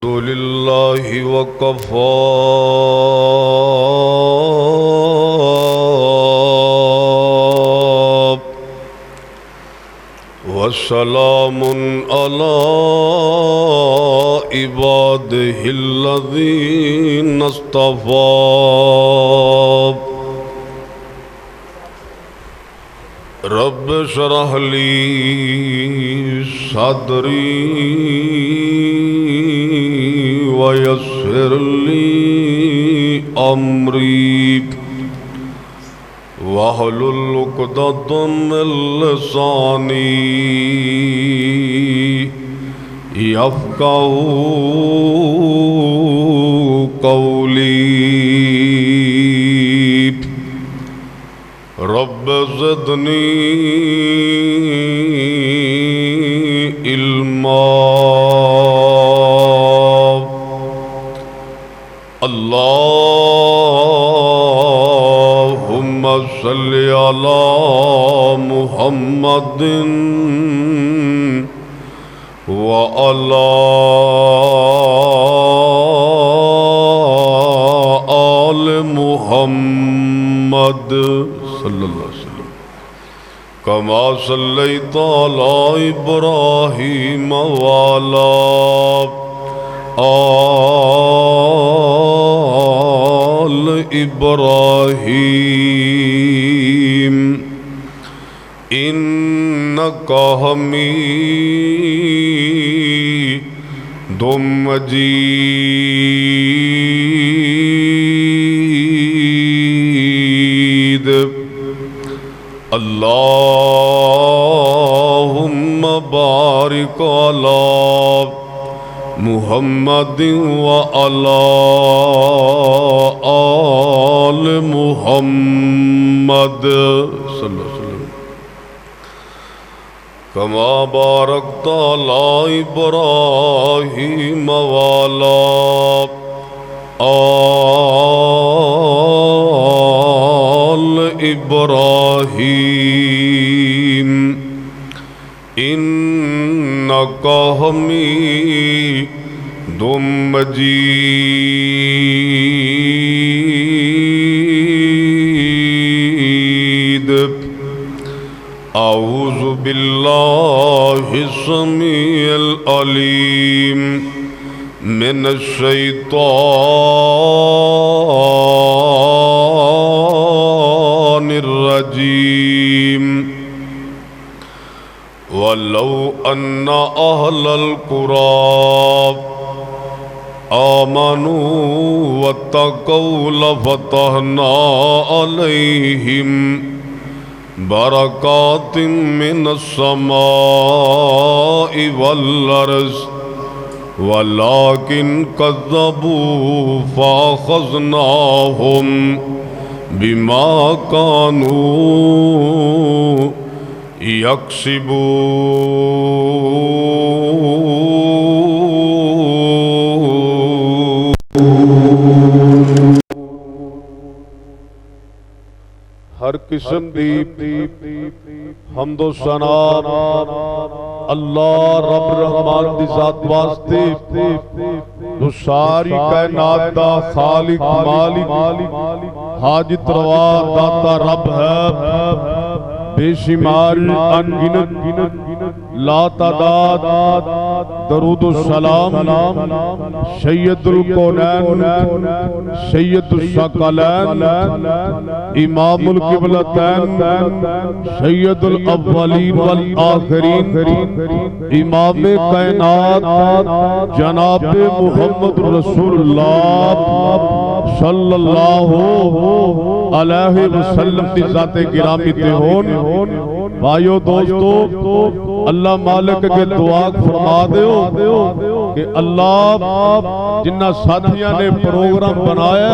لله وكفى وسلام على عباده الذين اصطفى رب اشرح لي صدري ويسر لي أمري واحلل عقدة من لساني يفقهوا قولي رب زدني علما اللهم صل على محمد وعلى آل محمد صلی اللہ علیہ وسلم كما صليت على إبراهيم وعلى آل إبراهيم إنك حميد مجيد اللهم بارك على محمد وعلى آل محمد صلی اللہ علیہ وسلم كما باركت على إبراهيم وعلى آل إبراهيم إنك حميد مجيد أعوذ بالله السميع العليم من الشيطان الرجيم ولو أن أهل القرى آمنوا واتقوا لفتحنا عليهم بركات من السماء والأرض ولكن كذبوا فأخذناهم بما كانوا يكسبون ہر قسم دی حمد و ثنا اللہ رب رحمان دی ذات واسطے جو ساری کائنات دا خالق مالک حاجت روا داتا رب ہے بے شمار انگنت لا تعداد درود و سلام سید الکونین سید الثقلین امام القبلتین سید الاولین والآخرین امام کائنات جناب محمد رسول اللہ صلی اللہ علیہ وسلم دی ذات گرامی تے ہون بھائیو دوستو اللہ مالک کے دعا فرما دیو کہ اللہ جنہ ساتھیاں نے پروگرام بنایا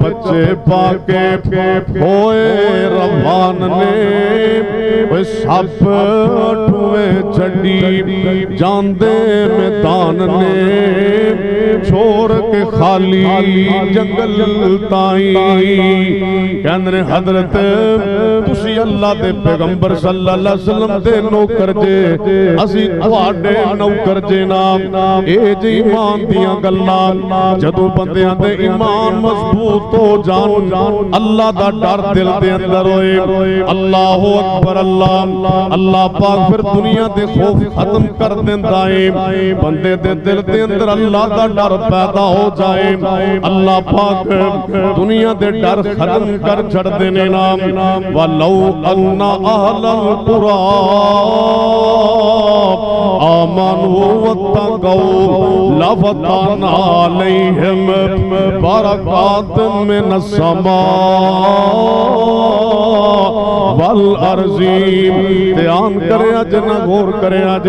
بچے پاکے ہوئے روان نے وہ سب ٹھوئے چڈی جاندے میدان نے چھوڑ کے خالی جنگل تائیں کہندے حضرت تسی اللہ دے پیغمبر صلی اللہ علیہ وسلم دے نوکر جے اسی تواڈے نوکر جے نام اے جی ایمان دیاں گلاں جدوں بندیاں دے ایمان مضبوط ہو جان اللہ دا ڈر دل دے اندر ہوئے اللہ اکبر اللہ اللہ پاک پھر دنیا دے خوف ختم کر دیندا ہے بندے دے دل دے اندر اللہ دا ڈر پیدا ہو جائے اللہ پاک دنیا دے ڈر ختم کر چھڑ دینے نام وَلَوْ أَنَّ أَهْلَ الْقُرَىٰ آمَنُوا وَاتَّقَوْا لَفَتَحْنَا عَلَيْهِمْ بَرَكَاتٍ مِّنَ السَّمَاءِ وَالْأَرْضِ دھیان کرے اج نہ غور کرے اج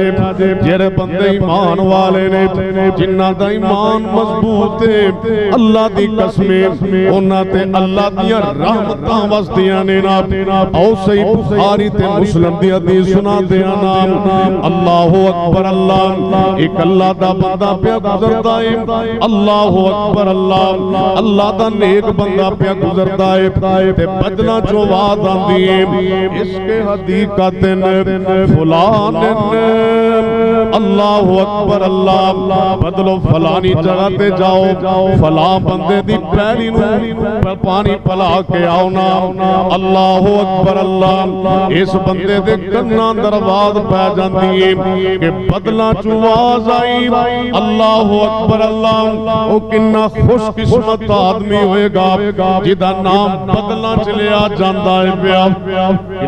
جڑے بندے ایمان والے نے جنہاں دا ایمان مضبوط ہے اللہ دی قسم انہاں تے اللہ دیاں رحمتاں وسدیاں نے نا او صحیح بخاری تے مسلم دی حدیث سنا دیاں نام اللہ اکبر اللہ ایک اللہ دا بندہ پیا گزردا ہے اللہ اکبر اللہ اللہ دا نیک بندہ پیا گزردا ہے تے بدلا جو آواز آندی ہے اس کے حقیقت فلان اللہ اکبر اللہ بدلو فلانی جگہ تے جاؤ فلاں بندے دی پیلی نو پانی پلا کے آؤ نا اللہ اکبر اللہ اس بندے دے کنا درواز پہ جاندی ہے کہ بدلا چواز آئی اللہ اکبر اللہ او کنا خوش قسمت آدمی ہوئے گا جدا نام بدلا چلیا جاندہ ہے پیا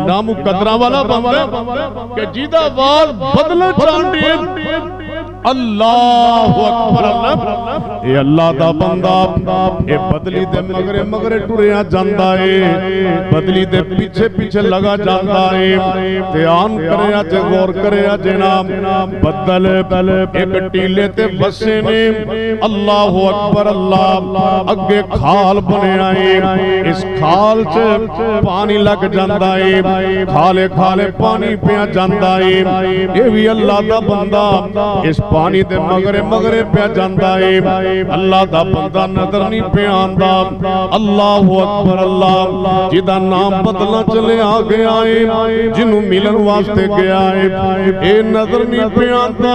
نام قدرہ والا بندہ کہ جدا آواز بدلا چاندی اللہ اکبر اللہ اے اللہ دا بندہ اے بدلی دے مگرے مگرے ٹریا جاندہ ہے بدلی دے پیچھے پیچھے لگا جاندہ ہے دھیان کرے آجے غور کرے آجے نام بدل ایک ٹیلے تے بسے نے اللہ اکبر اللہ اگے کھال بنے آئے اس کھال سے پانی لگ جاندہ ہے کھالے کھالے پانی پیا جاندہ ہے اے بھی اللہ دا بندہ اس پانی دے مگرے مگرے پہ جاندہ ہے اللہ دا بندہ نظر نہیں پہ آندہ اللہ اکبر اللہ جدا نام بدلا چلے آگے آئے جنہوں ملن واسطے گیا ہے اے نظر نہیں پہ آندہ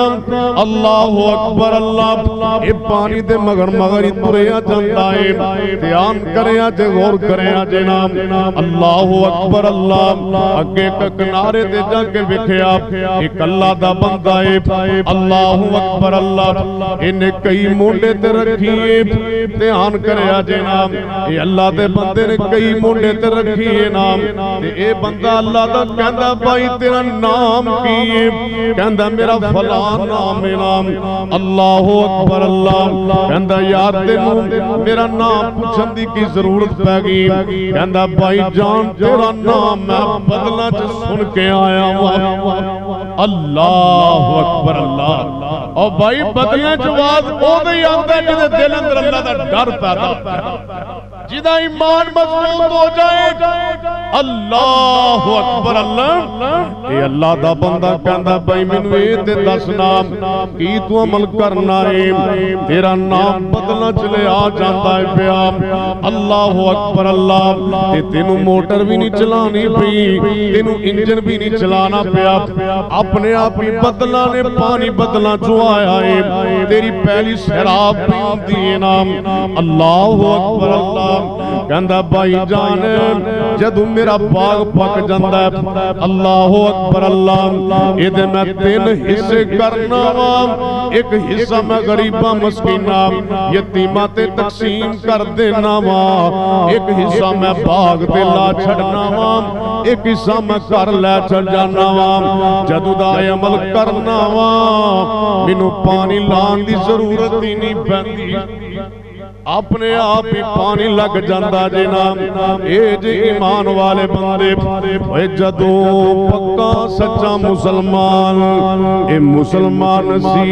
اللہ اکبر اللہ اے پانی دے مگر مگر اتریا جاندہ ہے دھیان کرے آجے غور کرے آجے نام اللہ اکبر اللہ اگے کنارے دے جا کے بکھیا ایک اللہ دا بندہ ہے اللہ اکبر اللہ انہیں کئی مونڈے تے رکھیے دھیان کرے آجے نام اے اللہ دے بندے نے کئی مونڈے تے رکھیے نام اے بندہ اللہ دا کہندہ بھائی تیرا نام کیے کہندہ میرا فلان نام ہے نام اللہ اکبر اللہ کہندہ یار تینوں میرا نام پوچھن دی کی ضرورت پہ گئی کہندہ بھائی جان تیرا نام میں بدلنا چ سن کے آیا ہوا اللہ اکبر اللہ اور بھائی بدلیاں جواز او دے آندہ جدے دل اندر اللہ دا ڈر پیدا ہوتا ہے جدا ایمان مضبوط ہو جائے اللہ اکبر اللہ اے اللہ دا بندہ کہندہ بھائی منوے تے دس نام کی تو عمل کرنا ہے تیرا نام بدلنا چلے آ جاندہ ہے پیا اللہ اکبر اللہ تے تینوں موٹر بھی نہیں چلانی پی تینوں انجن بھی نہیں چلانا پیا اپنے آپ ہی بدلا نے پانی بدلا جو آیا ہے تیری پہلی شراب پین دیئے نام اللہ اکبر اللہ کہندہ بھائی جان جدو میرا باغ پک جاندہ ہے اللہ اکبر اللہ ایدے میں 3 حصے کرنا ایک حصہ میں غریبہ مسکینہ یتیمہ تے تقسیم کر دینا ایک حصہ میں باغ تے لا چھڑنا ایک حصہ میں کر لے چھڑ جانا جدو دا عمل کرنا منو پانی لان دی ضرورت ہی نہیں پہندی اپنے آپ ہی پانی لگ جاندہ جنام اے جی ایمان والے بندے اے جدو پکا سچا مسلمان اے مسلمان سی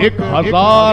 1000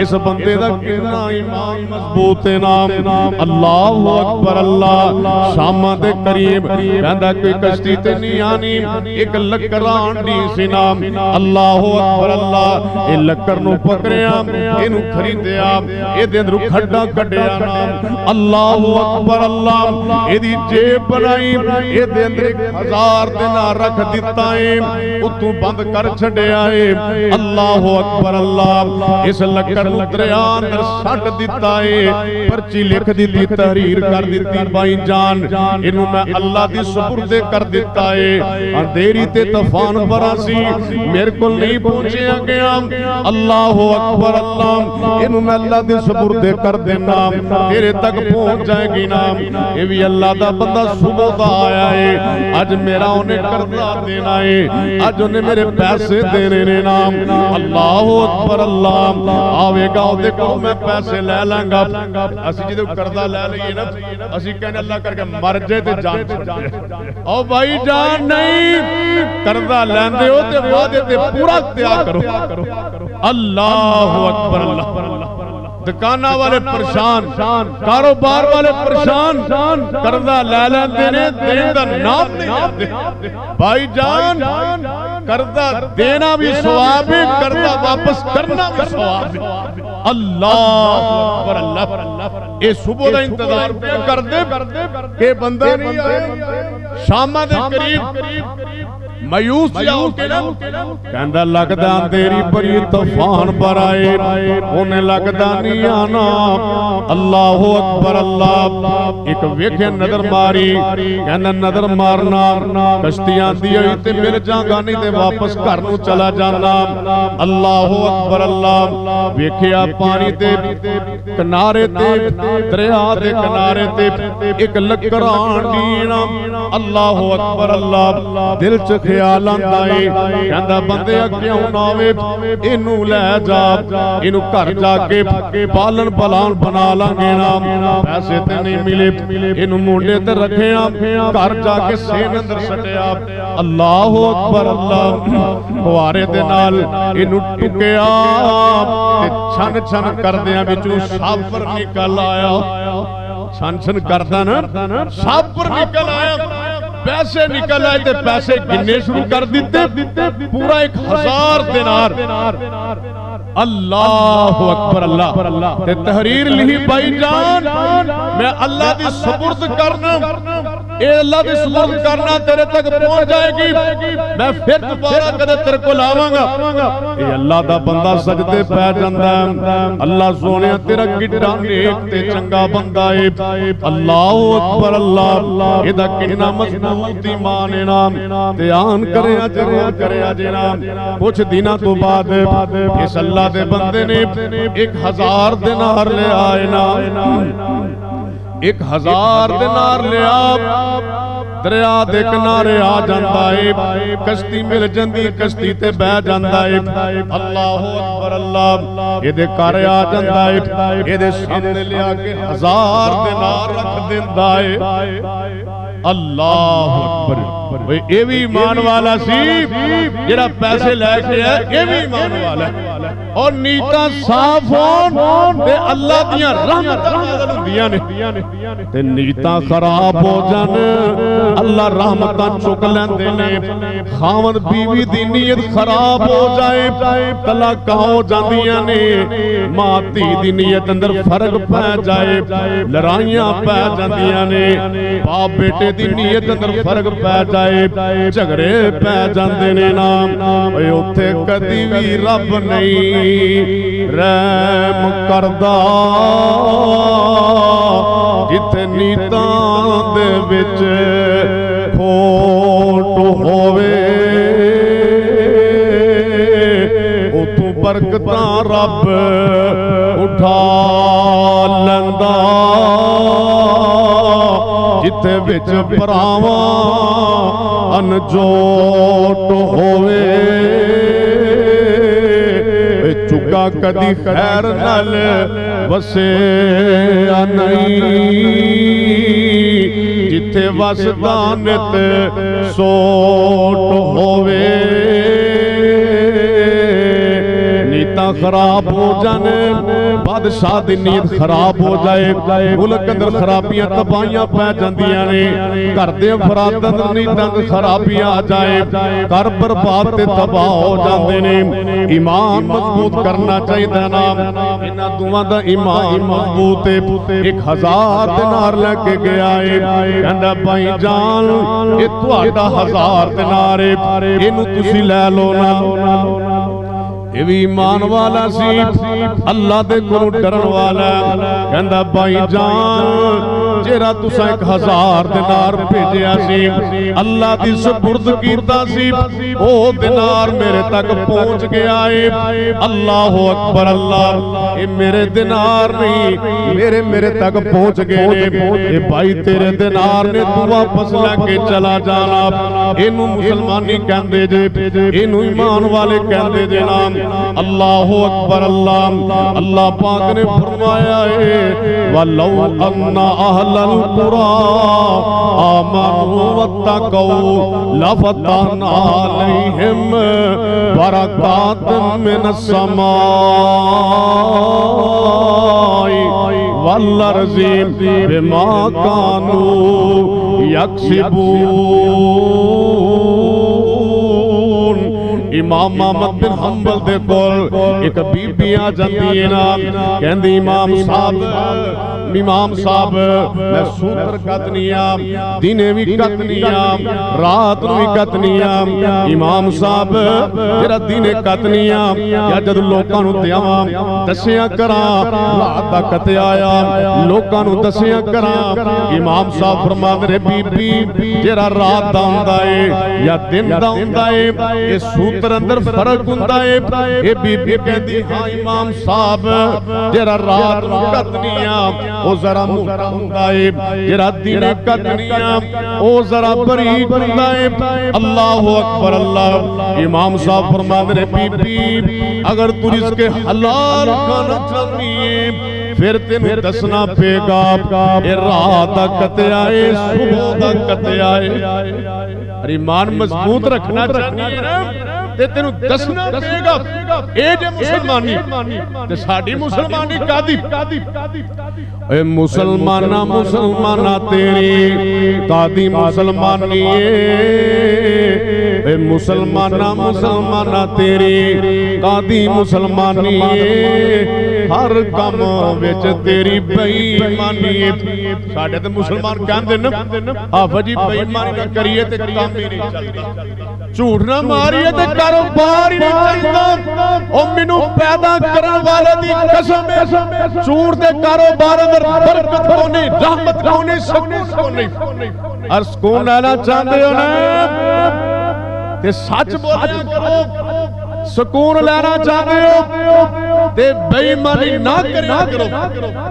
اس بندے دا کتنا ایمان مضبوط ہے نام اللہ اکبر اللہ شامہ دے قریب کہندا کوئی کشتی تے نہیں آنی ایک لکڑان دی سی نام اللہ اکبر اللہ اے لکڑ نو پکڑیا اینو خریدیا اے دے اندر کھڈا کڈیا نام اللہ اکبر اللہ اے دی جیب بنائی اے دے اندر 1000 دینار رکھ دتا اے اتوں بند کر چھڈیا اے اللہ اکبر اللہ اس لکڑ نو دریا اندر سٹ دتا اے پرچی لکھ دتی تحریر کر دتی بھائی جان اینو میں اللہ دی سپرد کر دتا اے اندھیری تے طوفان بھرا سی میرے کو نہیں پہنچیا گیا اللہ اکبر اللہ اینو میں اللہ دی سپرد کر دینا تیرے تک پہنچ جائے گی نام اے بھی اللہ دا بندہ صبح دا آیا ہے اج میرا انہیں قرضہ دینا ہے اج انہیں میرے پیسے دینے نے نام اللہ اکبر اللہ آوے گا دیکھو میں پیسے لے لانگا اسی جدے قرضہ لے لئیے نا اسی کہنے اللہ کر کے مر جائے تے جان چھڑے او بھائی جان نہیں قرضہ لیندے ہو تے وعدے تے پورا اختیار کرو اللہ اکبر اللہ دکانہ والے پریشان کاروبار والے پریشان قرضہ لے لیندے نے دین دا نام نہیں لیندے بھائی جان قرضہ دینا بھی ثواب ہے قرضہ واپس کرنا بھی ثواب ہے اللہ اکبر اللہ اے صبح دا انتظار پہ کر دے کہ بندہ نہیں آئے شامہ دے قریب مایوس جاؤ کے نا کہندہ لگدا تیری بڑی طوفان پر آئے انہیں لگدا نہیں آنا اللہ اکبر اللہ ایک ویکھے نظر ماری کہندہ نظر مارنا کشتیاں دی ہوئی تے مل جاگا نہیں تے واپس کرنو چلا جانا اللہ اکبر اللہ ویکھیا پانی تے کنارے تے دریا دے کنارے تے ایک لکڑان دینا اللہ اکبر اللہ دل چ خیال آندا اے کہندا بندے کیوں نہ ہوے اینو لے جا اینو گھر جا کے پالن پلان بنا لانگے نا پیسے تے نہیں ملے اینو مونڈے تے رکھیا گھر جا کے سین اندر سٹیا اللہ اکبر اللہ فوارے دے نال اینو ٹکیا تے چھن چھن کردیاں وچوں ساپر نکل آیا چھن چھن کردا نا ساپر نکل آیا پیسے نکل آئے تے پیسے گننے شروع کر دیتے پورا 1000 دینار اللہ اکبر اللہ تے تحریر لہی بھائی جان میں اللہ دی سپرد کرنا اے اللہ دی سپرد کرنا تیرے تک پہنچ جائے گی میں پھر دوبارہ کدے تیرے کو لاواں گا اے اللہ دا بندہ سجدے پہ جاندا ہے اللہ سونے تیرا کڈا نیک تے چنگا بندہ اے اللہ اکبر اللہ اے دا کنا مضبوط ایمان نام تے آن کریا ضرور کریا جناب کچھ دنوں تو بعد اس اللہ دے بندے نے 1000 دینار لے آئے نا 1000 دینار لے آ دریا دے کنارے آ جاندا ہے کشتی مل جاندی کشتی تے بہ جاندا ہے اللہ اکبر اللہ اے دے گھر آ جاندا ہے اے دے سامنے لیا کے 1000 دینار رکھ دیندا ہے اللہ اکبر اے بھی ایمان والا سی جڑا پیسے لے کے ہے اے بھی ایمان والا ہے اور نیتاں صاف ہون تے اللہ دیاں رحمتاں نازل ہوندیاں نے تے نیتاں خراب ہو جان اللہ رحمتاں چک لیندے نے خاوند بیوی دی نیت خراب ہو جائے طلاق ہو جاندیاں نے ماں دھی دی نیت اندر فرق پہ جائے لڑائیاں پہ جاندیاں نے باپ بیٹے دی نیت اندر فرق پہ جائے جھگڑے پہ جاندے نے نام اے اوتھے کدی وی رب نہیں رحم کردا جتھے نیتاں دے وچ کھوٹ ہووے اوتھوں برکتاں رب اٹھا لیندا جتھے وچ پراواں انجوٹ ہووے چکا کدی خیر نال وسیا نہیں جتھے وسدا نت سوٹ ہووے نیتاں خراب ہو جانے بادشاہ دی نیت خراب ہو جائے ملک اندر خرابیاں تباہیاں پہ جاندیاں نے گھر دے افراد اندر نیتاں خرابیاں آ جائے گھر برباد تے تباہ ہو جاندے نے ایمان مضبوط کرنا چاہیے نا انہاں دوواں دا ایمان مضبوط ہے 1000 دینار لے کے گیا ہے کہندا بھائی جان اے تہاڈا 1000 دینار ہے اینو تسی لے لو نا یہ بھی ایمان والا سی اللہ دے کولوں ڈرن والا کہندا بھائی جان جیڑا تساں 1000 دینار بھیجیا سی اللہ دی سپرد کیتا سی او دینار میرے تک پہنچ گیا ہے اللہ اکبر اللہ اے میرے دینار نہیں میرے تک پہنچ گئے اے بھائی تیرے دینار نے تو واپس لے کے چلا جانا اینو مسلمانی کہندے جے اینو ایمان والے کہندے جے نام اللہ اکبر اللہ پاک نے فرمایا ہے وَلَوْ أَنَّ أَهْلَ الْقُرَىٰ آمَنُوا وَاتَّقَوْا لَفَتَحْنَا عَلَيْهِمْ بَرَكَاتٍ مِّنَ السَّمَاءِ وَالْأَرْضِ بِمَا كَانُوا يَكْسِبُونَ امام محمد بن حنبل دے کول ایک بی بی آ جاندی ہے نا کہندی امام صاحب میں سوتر کتنیاں دینے بھی کتنیاں رات نو بھی کتنیاں امام صاحب جڑا دینے کتنیاں یا جد لوکاں نو دیاں دسیاں کراں رات دا کتے آیا لوکاں نو دسیاں کراں امام صاحب فرماندے نے بی بی جڑا رات دا ہوندا ہے یا دن دا ہوندا ہے اے سوتر اندر فرق ہوندا ہے اے بی بی کہندی ہاں امام صاحب جڑا رات نو کتنیاں او ذرا موٹا ہوندا ہے جڑا دینے کتنیاں او ذرا باریک ہوندا ہے اللہ اکبر اللہ امام صاحب فرماندے نے بی بی اگر تو رزق حلال کھانا چاہنی ہے پھر تینوں دسنا پے گا اے رات دا کتے آئے صبح دا کتے آئے ایمان مضبوط رکھنا چاہنی ہے نا تے تینوں دسنا پے گا اے جے مسلمانی تے ساڈی مسلمانی کادی اے مسلمانہ تیری کادی مسلمانی اے مسلمانہ تیری کادی مسلمانی ہر کم وچ تیری بے ایمانی ساڈے تے مسلمان کہندے نا آفا جی بے ایمانی نہ کریے تے کام ہی نہیں چلدا جھوٹ نہ ماریے تے کاروبار ہی نہیں چلدا او مینوں پیدا کرن والے دی قسم جھوٹ دے کاروبار اندر برکت کونی رحمت کونی سکون کونی اور سکون لینا چاہندے ہو نا تے سچ بولیا کرو سکون لینا چاہتے ہو تے بے ایمانی نہ کرو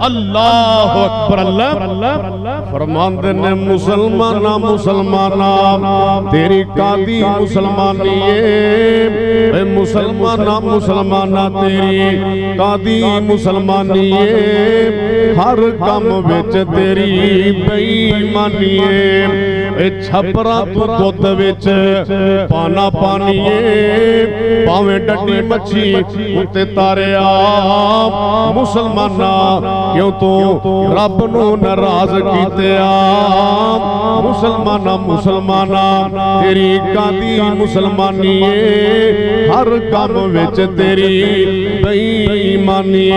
اللہ اکبر اللہ فرماندے نے مسلمانہ تیری قادی مسلمانی اے مسلمانہ تیری قادی مسلمانی ہر کم وچ تیری بے ایمانی اے چھپرا تو دودھ وچ پانا پانی پاویں ڈڈی مچھی اتے تارے آپ مسلمانہ کیوں تو رب نو ناراض کیتے آپ مسلمانہ تیری قادی مسلمانی ہر کام وچ تیری بے ایمانی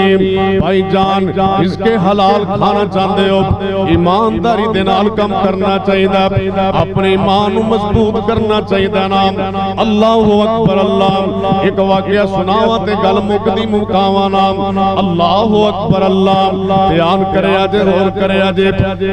بھائی جان اس کے حلال کھانا چاہتے ہو ایمانداری دے نال کم کرنا چاہیے اپنے ایمان مضبوط کرنا چاہیے نام اللہ اکبر اللہ ایک واقعہ سناوا تے گل مکدی مکاواں نام اللہ اکبر اللہ بیان کرے اج اور کرے اج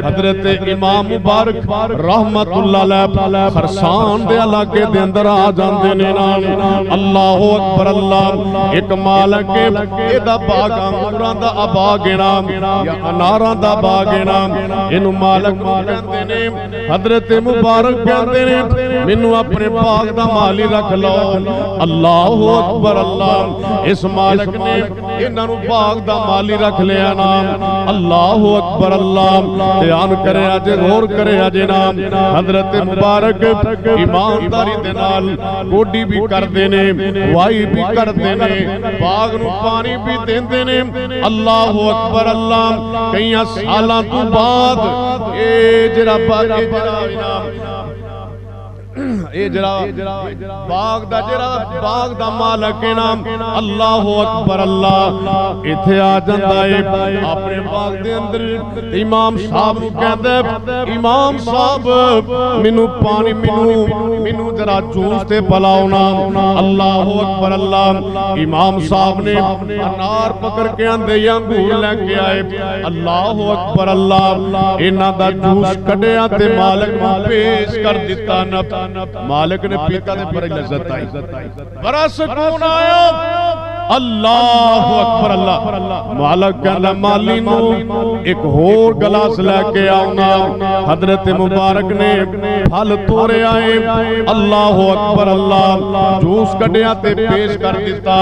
حضرت امام مبارک رحمت اللہ علیہ خرسان دے علاقے دے اندر آ جاندے نے نام اللہ اکبر اللہ ایک مالک اے دا باغ انگوراں دا باغ نام یا اناراں دا باغ نام اینو مالک کہندے نے حضرت مبارک کہندے نے مینوں اپنے باغ دا مالی رکھ لو اللہ اکبر اللہ اس مالک نے انہاں نو باغ دا مالی رکھ لیا نام اللہ اکبر اللہ دھیان کرے آجے غور کرے آجے نام حضرت مبارک ایمانداری دے نال گوڈی بھی کر دینے وائی بھی کر دینے باغ نو پانی بھی دیندے نے اللہ اکبر اللہ کئی سالاں تو بعد اے جڑا باغ دا مالک نام اللہ اکبر اللہ ایتھے آ جاندا ہے اپنے باغ دے اندر امام صاحب نو کہندا ہے امام صاحب مینوں پانی مینوں ذرا جوس تے پلاؤ نا اللہ اکبر اللہ امام صاحب نے انار پکڑ کے آندے انگور لے کے آئے اللہ اکبر اللہ انہاں دا جوس کڈیا تے مالک نو پیش کر دتا مالک نے پیتا دے بڑی لذت آئی بڑا سکون آیا اللہ اکبر اللہ مالک کہندا مالی نو ایک ہور گلاس لے کے آؤنا حضرت مبارک نے پھل توڑے آئے اللہ اکبر اللہ جوس کڈیا تے پیش کر دیتا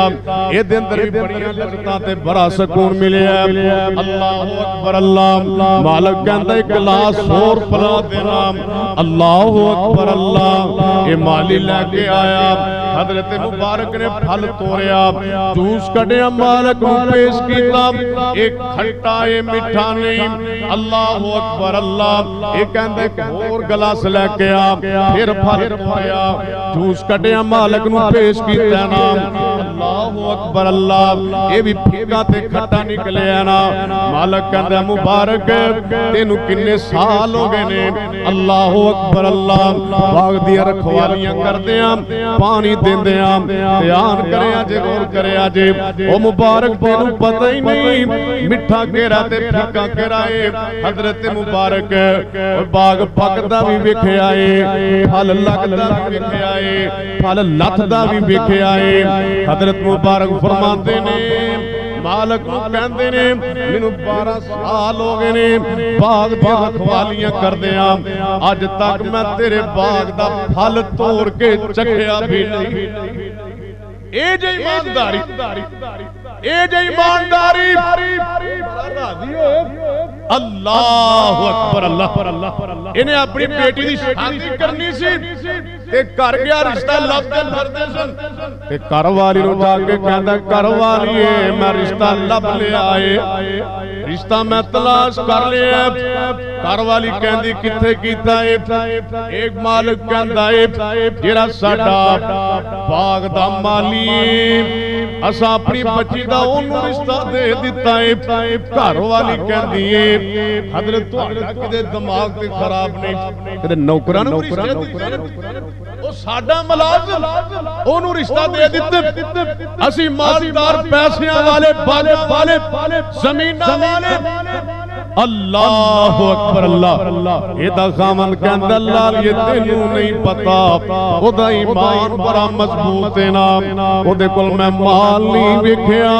اے دے اندر بھی بڑی لذتاں تے بڑا سکون ملے اللہ اکبر اللہ مالک کہندا ایک گلاس اور پلا دینا اللہ اکبر اللہ اے مالی لے کے آیا حضرت مبارک نے پھل توڑیا جوس کڈیا مالک نو پیش کیتا ایک کھٹا اے میٹھا نہیں اللہ اکبر اللہ اے کہندا ایک اور گلاس لے کے آ پھر پھل توڑیا جوس کڈیا مالک نو پیش کیتا نا اللہ اکبر اللہ اے بھی پھیکا تے کھٹا نکلیا نا مالک کہندا مبارک تینوں کنے سال ہو گئے نے اللہ اکبر اللہ باغ دی رکھوالیاں کردیاں پانی دیندیاں دھیان کرے آجے غور کرے آجے او مبارک تینوں پتہ ہی نہیں مٹھا کیرا تے پھیکا کیرا اے حضرت مبارک باغ پکدا بھی ویکھے آئے پھل لگدا بھی ویکھے آئے پھل لتھدا بھی ویکھے آئے حضرت مبارک فرماندے نے مالک نو کہندے نے مینوں 12 سال ہو گئے نے باغ دی رکھوالیاں کردیاں اج تک میں تیرے باغ دا پھل توڑ کے چکھیا بھی نہیں اے جے ایمانداری اللہ اکبر اللہ انہیں اپنی بیٹی دی شادی کرنی سی تے کر گیا رشتہ لب کے پھردے سن تے گھر والی نو جا کے کہندا گھر والی میں رشتہ لب لے آئے رشتہ میں تلاش کر لیا گھر والی کہندی کتھے کیتا ہے ایک مالک کہندا ہے جڑا ساڈا باغ دا مالی اسا اپنی بچی دا اونوں رشتہ دے دتا ہے گھر والی کہندی ہے حضرت تہاڈا کدے دماغ تے خراب نہیں کدے نوکراں نوں رشتہ دتے او ساڈا ملازم اونوں رشتہ دے دتے اسی مالدار پیسیاں والے باغاں والے زمیناں والے اللہ اکبر اللہ ایدہ خامن کہندہ اللہ یہ تینوں نہیں پتا او دا ایمان بڑا مضبوط ہے نا او دے کل میں مال نہیں ویکھیا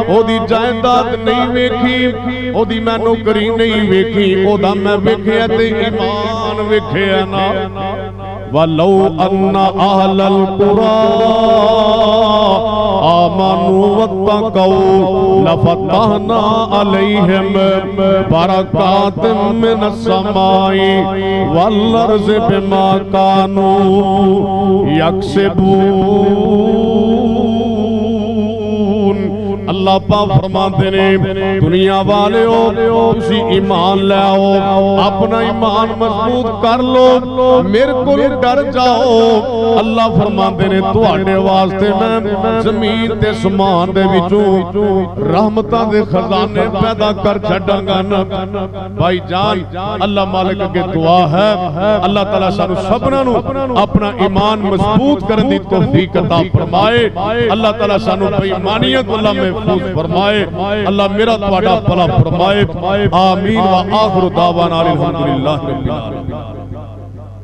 او دی جائیداد نہیں ویکھی او دی میں نوکری نہیں ویکھی او دا میں ویکھیا تے ایمان ویکھیا نا وَلَوْ أَنَّ أَهْلَ الْقُرَىٰ آمَنُوا وَاتَّقَوْا لَفَتَحْنَا عَلَيْهِمْ بَرَكَاتٍ مِّنَ السَّمَاءِ وَالْأَرْضِ بِمَا كَانُوا يَكْسِبُونَ اللہ پاک فرماتے نے دنیا والے ہو تسی ایمان لے آؤ اپنا ایمان مضبوط کر لو میرے کو ڈر جاؤ اللہ فرماتے نے تواڈے واسطے میں زمین تے سمان دے وچوں رحمتاں دے خزانے پیدا کر چھڈاں گا نا بھائی جان اللہ مالک کے دعا ہے اللہ تعالیٰ سانو سبنا نو اپنا ایمان مضبوط کرن دی توفیق عطا فرمائے اللہ تعالیٰ سانو بے ایمانیت اللہ میں محفوظ فرمائے اللہ میرا تواڈا بھلا فرمائے آمین و آخر دعوانا الحمدللہ رب العالمین.